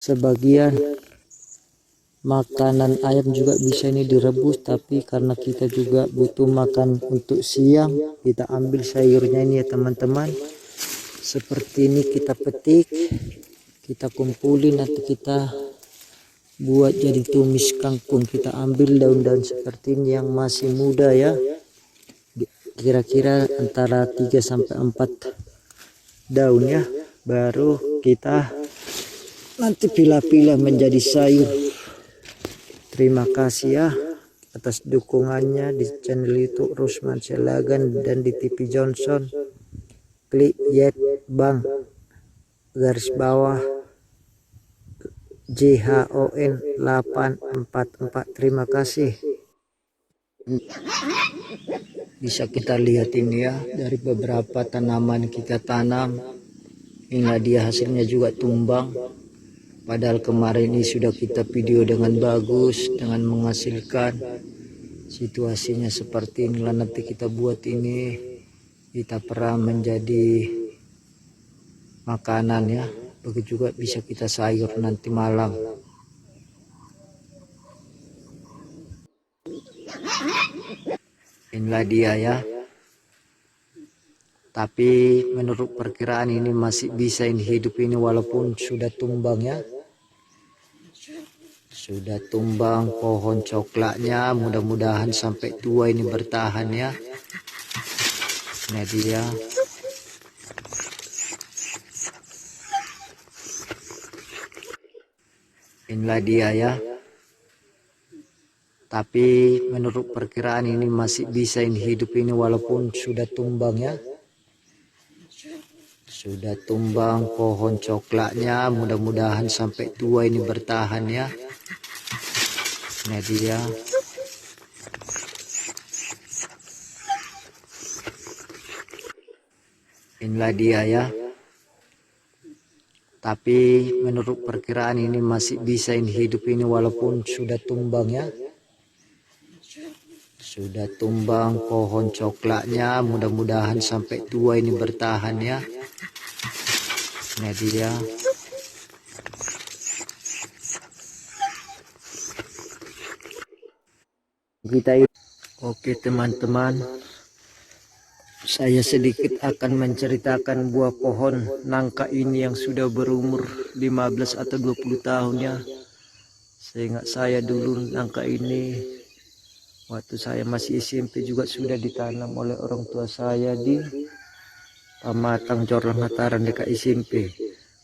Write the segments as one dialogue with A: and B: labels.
A: Sebagian makanan ayam juga bisa ini direbus, tapi karena kita juga butuh makan untuk siang, kita ambil sayurnya ini ya teman-teman. Seperti ini kita petik, kita kumpulin, nanti kita buat jadi tumis kangkung. Kita ambil daun-daun seperti ini yang masih muda ya, kira-kira antara 3-4 daun ya, baru kita nanti pilah-pilah menjadi sayur. Terima kasih ya atas dukungannya di channel YouTube Rusman Selagan dan di TV Johnson. Klik Bang garis bawah JHON 844. Terima kasih. Bisa kita lihat ini ya, dari beberapa tanaman kita tanam, inilah dia hasilnya juga tumbang. Padahal kemarin ini sudah kita video dengan bagus, dengan menghasilkan. Situasinya seperti inilah, nanti kita buat ini, kita perah menjadi makanan ya. Begitu juga bisa kita sayur nanti malam. Inilah dia ya. Tapi menurut perkiraan ini masih bisa ini hidup ini walaupun sudah tumbang ya. Sudah tumbang pohon coklatnya, mudah-mudahan sampai tua ini bertahan ya. Ini dia. Inilah dia ya. Tapi menurut perkiraan ini masih bisa ini hidup ini walaupun sudah tumbang ya. Sudah tumbang pohon coklatnya, mudah-mudahan sampai tua ini bertahan ya. Ini dia. Inilah dia ya. Tapi menurut perkiraan ini masih bisa ini hidup ini walaupun sudah tumbang ya. Sudah tumbang pohon coklatnya, mudah-mudahan sampai tua ini bertahan ya. Ini dia. Oke teman-teman, saya sedikit akan menceritakan buah pohon nangka ini yang sudah berumur 15 atau 20 tahun ya. Seingat saya dulu nangka ini waktu saya masih SMP juga sudah ditanam oleh orang tua saya di Pamatang Jorong Hataran dekat SMP.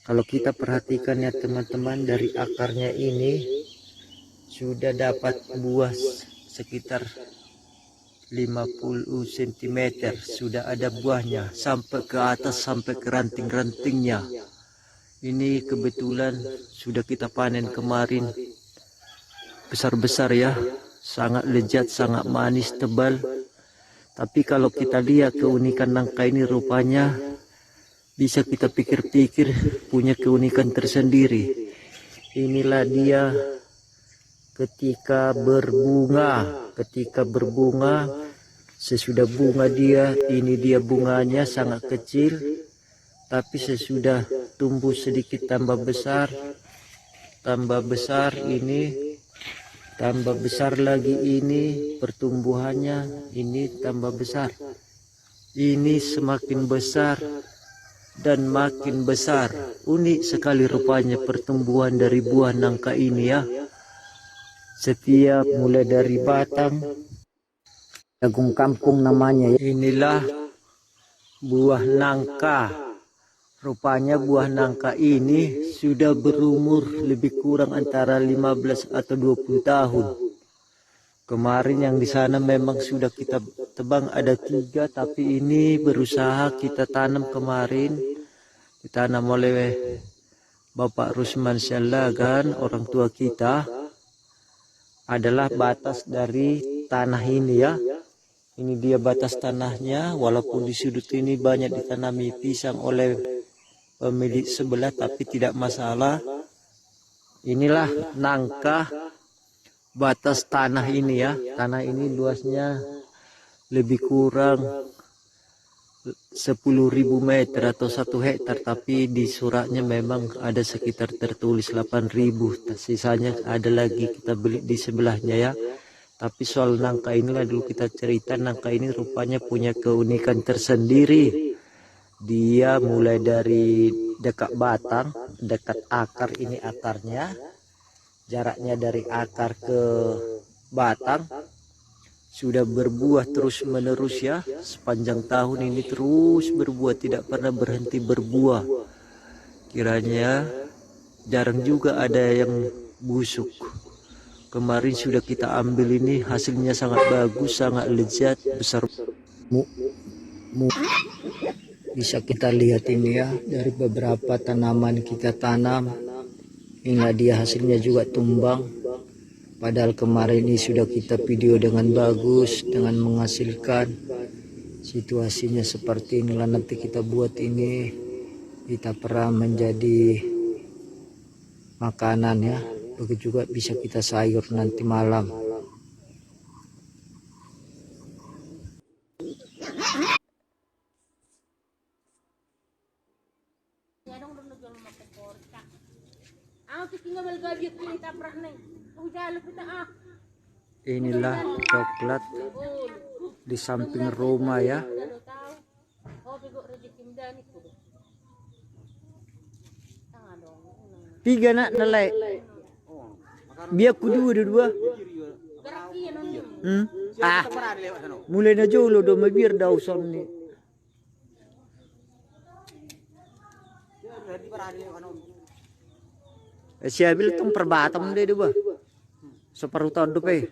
A: Kalau kita perhatikan ya teman-teman, dari akarnya ini sudah dapat buah sekitar 50 cm, sudah ada buahnya sampai ke atas, sampai ke ranting-rantingnya. Ini kebetulan sudah kita panen kemarin, besar-besar ya, sangat lezat, sangat manis, tebal. Tapi kalau kita lihat keunikan nangka ini, rupanya bisa kita pikir-pikir punya keunikan tersendiri. Inilah dia ketika berbunga. Ketika berbunga, sesudah bunga dia, ini dia bunganya sangat kecil, tapi sesudah tumbuh sedikit tambah besar ini, tambah besar lagi ini pertumbuhannya, ini tambah besar, ini semakin besar dan makin besar. Unik sekali rupanya pertumbuhan dari buah nangka ini ya. Setiap mulai dari batang, jagung kampung namanya. Inilah buah nangka. Rupanya buah nangka ini sudah berumur lebih kurang antara 15 atau 20 tahun. Kemarin yang di sana memang sudah kita tebang ada 3, tapi ini berusaha kita tanam kemarin. Ditanam oleh Bapak Rusman Selagan, orang tua kita. Adalah batas dari tanah ini ya. Ini dia batas tanahnya, walaupun di sudut ini banyak ditanami pisang oleh pemilik sebelah, tapi tidak masalah. Inilah nangka batas tanah ini ya. Tanah ini luasnya lebih kurang 10.000 meter atau 1 hektar, tapi di suratnya memang ada sekitar tertulis 8.000. Sisanya ada lagi kita beli di sebelahnya ya. Tapi soal nangka inilah dulu kita cerita. Nangka ini rupanya punya keunikan tersendiri. Dia mulai dari dekat batang, dekat akar, ini akarnya. Jaraknya dari akar ke batang sudah berbuah terus menerus ya. Sepanjang tahun ini terus berbuah, tidak pernah berhenti berbuah. Kiranya jarang juga ada yang busuk. Kemarin sudah kita ambil ini, hasilnya sangat bagus, sangat lezat, besar. Bisa kita lihat ini ya, dari beberapa tanaman kita tanam hingga dia hasilnya juga tumbang. Padahal kemarin ini sudah kita video dengan bagus, dengan menghasilkan. Situasinya seperti inilah, nanti kita buat ini, kita perah menjadi makanan ya. Begitu juga bisa kita sayur nanti malam. Inilah coklat di samping rumah ya. Tiga nak nilai. Biar ku dua. Mulai na jolo do mabir daw son ni. Siya bil tong perbatam deh dua. Separuh tahun depan.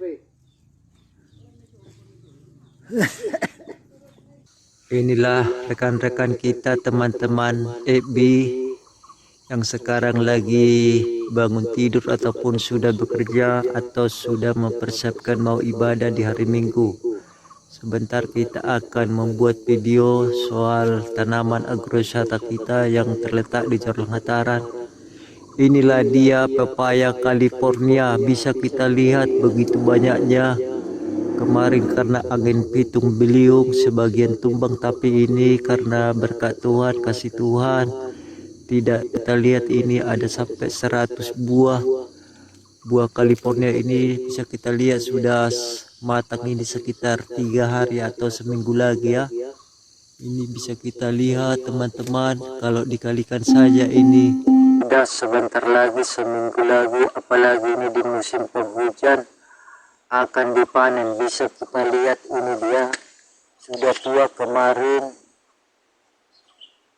A: Inilah rekan-rekan kita, teman-teman FB yang sekarang lagi bangun tidur ataupun sudah bekerja atau sudah mempersiapkan mau ibadah di hari Minggu. Sebentar kita akan membuat video soal tanaman agrowisata kita yang terletak di Jalur Hataran. Inilah dia pepaya California, bisa kita lihat begitu banyaknya. Kemarin karena angin pitung beliung sebagian tumbang, tapi ini karena berkat Tuhan, kasih Tuhan, tidak kita lihat ini ada sampai 100 buah. Buah California ini bisa kita lihat sudah matang ini sekitar 3 hari atau seminggu lagi ya. Ini bisa kita lihat teman-teman, kalau dikalikan saja ini udah sebentar lagi, seminggu lagi, apalagi ini di musim penghujan akan dipanen. Bisa kita lihat ini dia sudah tua, kemarin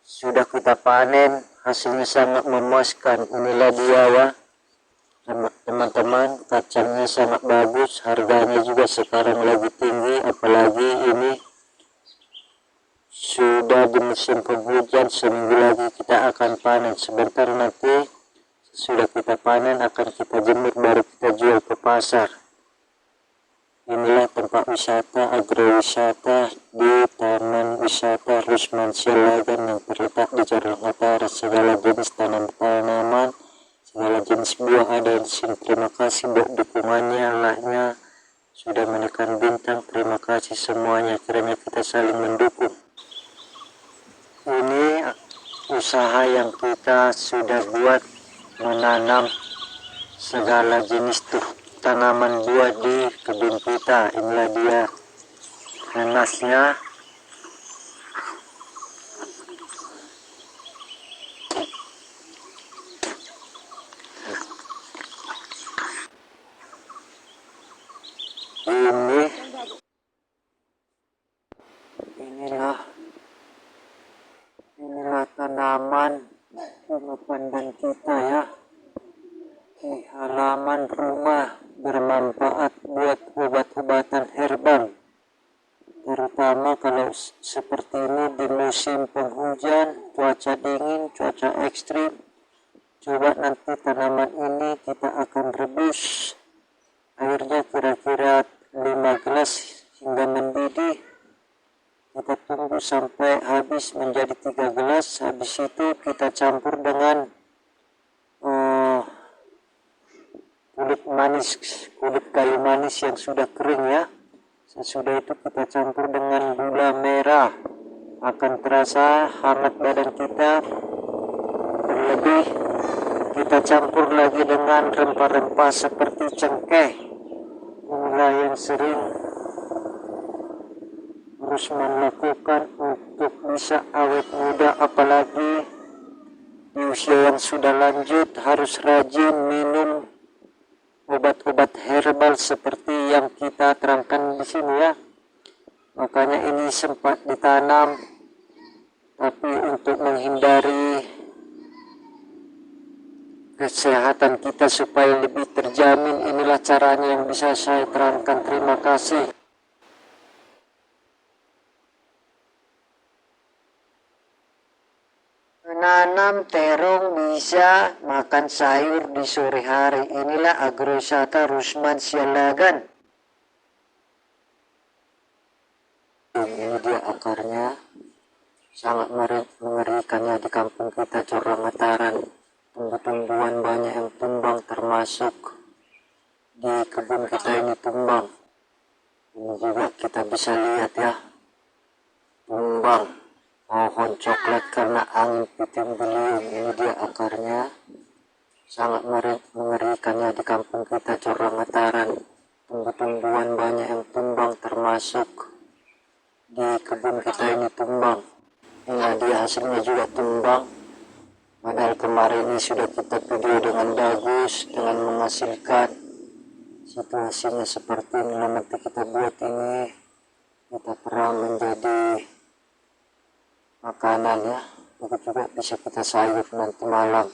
A: sudah kita panen, hasilnya sangat memuaskan. Inilah dia ya teman-teman, kacangnya sangat bagus, harganya juga sekarang lagi tinggi, apalagi ini sudah di musim penghujan. Seminggu lagi kita akan panen. Sebentar nanti sudah kita panen akan kita jemur, baru kita jual ke pasar. Inilah tempat wisata agrowisata di Taman Wisata Rusman Sialagan yang terletak di Jalur Hataran. Segala jenis tanaman, segala jenis buah ada di sini. Terima kasih buat dukungannya, like-nya, sudah menekan bintang. Terima kasih semuanya, kiranya kita saling mendukung. Ini usaha yang kita sudah buat, menanam segala jenis tanaman buah di kebun kita. Inilah dia nanasnya. Inilah tanaman rumah pandan kita ya. Di halaman rumah, bermanfaat buat obat-obatan herbal, terutama kalau seperti ini di musim penghujan, cuaca dingin, cuaca ekstrim. Coba nanti tanaman ini kita akan rebus airnya kira-kira 5 gelas hingga mendidih. Kita tunggu sampai habis menjadi 3 gelas. Habis itu kita campur dengan kulit kayu manis yang sudah kering ya. Sesudah itu kita campur dengan gula merah. akan terasa hangat badan kita. Terlebih kita campur lagi dengan rempah-rempah seperti cengkeh. Inilah yang sering Rusman lakukan untuk bisa awet muda, apalagi di usia yang sudah lanjut. Harus rajin minum obat-obat herbal seperti yang kita terangkan di sini ya. Makanya ini sempat ditanam, tapi untuk menghindari kesehatan kita supaya lebih terjamin, inilah caranya yang bisa saya terangkan. Terima kasih. Menanam terong bisa makan sayur di sore hari. Inilah agrosata Rusman Sialagan. Ini dia akarnya, sangat mengerikannya di kampung kita Cora Mataran. Tumbuh-tumbuhan banyak yang tumbang, termasuk di kebun kita ini tumbang. Ini juga kita bisa lihat ya, tumbang pohon coklat karena angin puting beliung. Ini dia akarnya, sangat mengerikannya di kampung kita Cora Mataran. Tumbuh-tumbuhan banyak yang tumbang, termasuk di kebun kita ini tumbang. Nah, dia hasilnya juga tumbang. Padahal kemarin ini sudah kita video dengan bagus, dengan menghasilkan. Situasinya seperti ini, nanti kita buat ini, kita perah menjadi makanan ya. Itu juga bisa kita sayur nanti malam.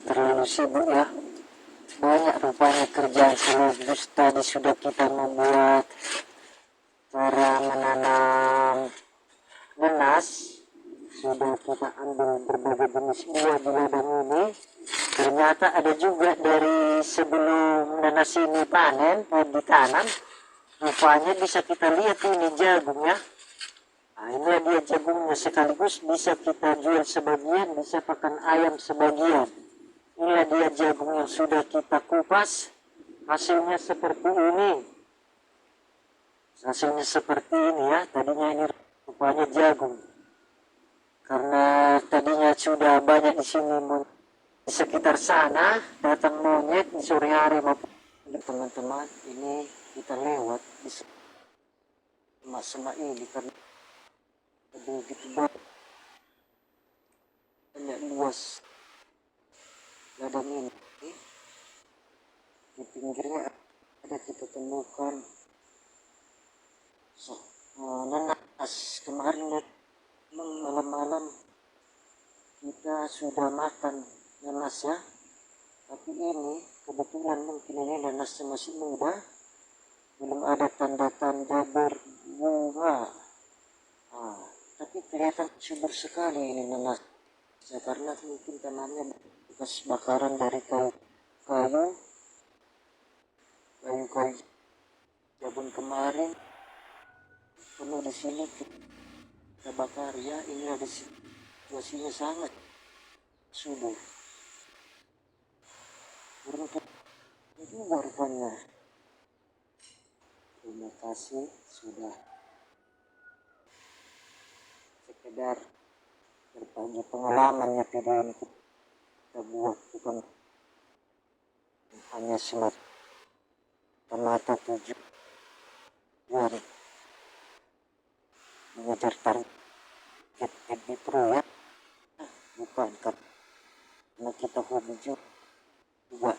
A: Terlalu sibuk ya, banyak rupanya kerjaan. Selebus tadi sudah kita membuat cara menanam nanas, sudah kita ambil berbagai jenis buah di ladang ini. Ternyata ada juga dari sebelum nanas ini panen dan ditanam, rupanya bisa kita lihat ini jagung ya. Nah, ini dia jagungnya, sekaligus bisa kita jual sebagian, bisa pakan ayam sebagian. Inilah dia jagung yang sudah kita kupas, hasilnya seperti ini. Hasilnya seperti ini ya, tadinya ini rupanya jagung. Karena tadinya sudah banyak di sini di sekitar sana, datang monyet di sore hari maupun teman-teman. Ini kita lewat di semak-semak ini karena begitu banyak luas ladang ini. Di pinggirnya ada kita temukan nanas. Kemarin malam-malam kita sudah makan nanas ya, tapi ini kebetulan mungkin ini nanasnya masih muda, belum ada tanda-tanda berbunga. Tapi kelihatan subur sekali ini nanas ya, karena mungkin tanahnya bekas bakaran dari kayu jabun kemarin penuh di sini kita bakar ya. Ini ada situasinya sangat subur, beruntung juga rupanya. Terima kasih sudah sekedar berbagi pengalamannya. Video ini kita buat bukan hanya semata-mata tujuan mengejar target di proyek, bukan karena kita hobi juga